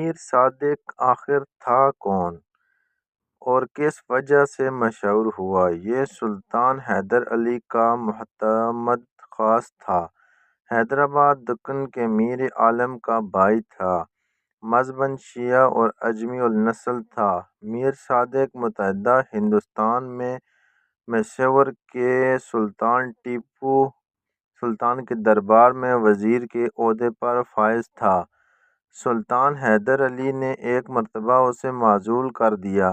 میر صادق آخر تھا کون اور کس وجہ سے مشہور ہوا؟ یہ سلطان حیدر علی کا معتمد خاص تھا۔ حیدرآباد دکن کے میر عالم کا بھائی تھا۔ مذہباً شیعہ اور اجمی النسل تھا۔ میر صادق متحدہ ہندوستان میں مسور کے سلطان ٹیپو سلطان کے دربار میں وزیر کے عہدے پر فائز تھا۔ سلطان حیدر علی نے ایک مرتبہ اسے معزول کر دیا،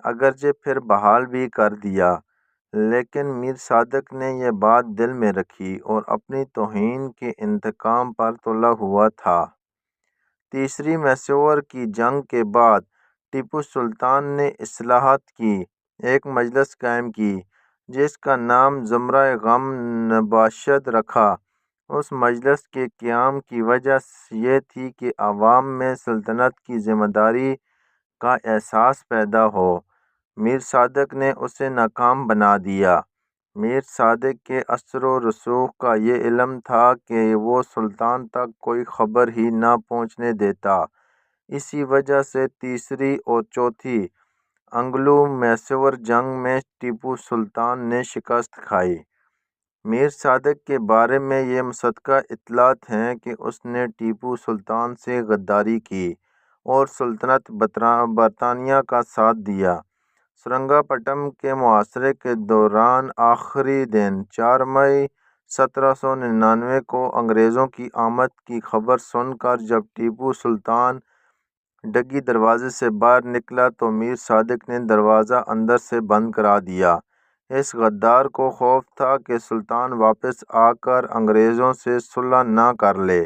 اگرچہ پھر بحال بھی کر دیا، لیکن میر صادق نے یہ بات دل میں رکھی اور اپنی توہین کے انتقام پر تلا ہوا تھا۔ تیسری مسور کی جنگ کے بعد ٹیپو سلطان نے اصلاحات کی ایک مجلس قائم کی جس کا نام زمرہ غم نباشد رکھا۔ اس مجلس کے قیام کی وجہ یہ تھی کہ عوام میں سلطنت کی ذمہ داری کا احساس پیدا ہو۔ میر صادق نے اسے ناکام بنا دیا۔ میر صادق کے اثر و رسوخ کا یہ علم تھا کہ وہ سلطان تک کوئی خبر ہی نہ پہنچنے دیتا۔ اسی وجہ سے تیسری اور چوتھی انگلو میسور جنگ میں ٹیپو سلطان نے شکست کھائی۔ میر صادق کے بارے میں یہ مصدقہ اطلاعات ہیں کہ اس نے ٹیپو سلطان سے غداری کی اور سلطنت برطانیہ کا ساتھ دیا۔ سرنگا پٹم کے محاصرے کے دوران آخری دن 4 مئی 1799 کو انگریزوں کی آمد کی خبر سن کر جب ٹیپو سلطان ڈگی دروازے سے باہر نکلا تو میر صادق نے دروازہ اندر سے بند کرا دیا۔ اس غدار کو خوف تھا کہ سلطان واپس آ کر انگریزوں سے صلح نہ کر لے۔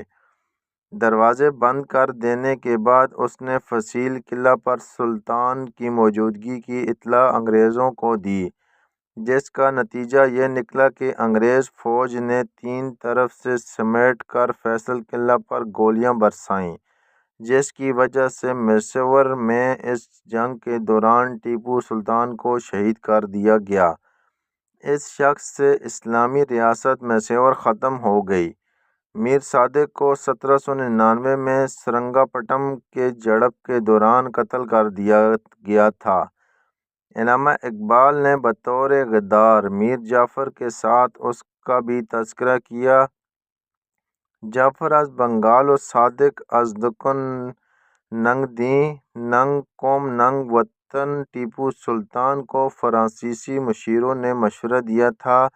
دروازے بند کر دینے کے بعد اس نے فصیل قلعہ پر سلطان کی موجودگی کی اطلاع انگریزوں کو دی، جس کا نتیجہ یہ نکلا کہ انگریز فوج نے 3 طرف سے سمیٹ کر فیصل قلعہ پر گولیاں برسائیں، جس کی وجہ سے مسور میں اس جنگ کے دوران ٹیپو سلطان کو شہید کر دیا گیا۔ اس شخص سے اسلامی ریاست مسور ختم ہو گئی۔ میر صادق کو 1799 میں سرنگا پٹم کے جھڑپ کے دوران قتل کر دیا گیا تھا۔ علامہ اقبال نے بطور غدار میر جعفر کے ساتھ اس کا بھی تذکرہ کیا۔ جعفر از بنگال و صادق از دکن ننگ دیں ننگ قوم ننگ وطن۔ ٹیپو سلطان کو فرانسیسی مشیروں نے مشورہ دیا تھا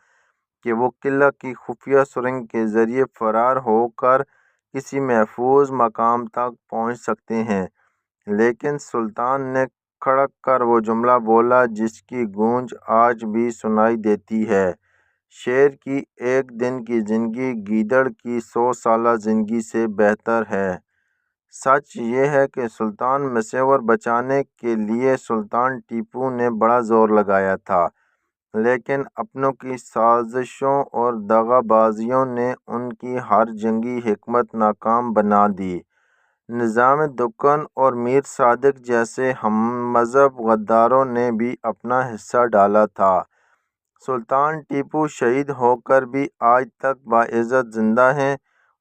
کہ وہ قلعہ کی خفیہ سرنگ کے ذریعے فرار ہو کر کسی محفوظ مقام تک پہنچ سکتے ہیں، لیکن سلطان نے کھڑک کر وہ جملہ بولا جس کی گونج آج بھی سنائی دیتی ہے: شیر کی ایک دن کی زندگی گیدڑ کی 100 سالہ زندگی سے بہتر ہے۔ سچ یہ ہے کہ سلطان مسور بچانے کے لیے سلطان ٹیپو نے بڑا زور لگایا تھا، لیکن اپنوں کی سازشوں اور دغا بازیوں نے ان کی ہر جنگی حکمت ناکام بنا دی۔ نظام دکن اور میر صادق جیسے ہم مذہب غداروں نے بھی اپنا حصہ ڈالا تھا۔ سلطان ٹیپو شہید ہو کر بھی آج تک باعزت زندہ ہیں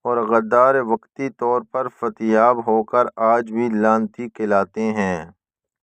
اور غدار وقتی طور پر فتح یاب ہو کر آج بھی لعنتی کہلاتے ہیں۔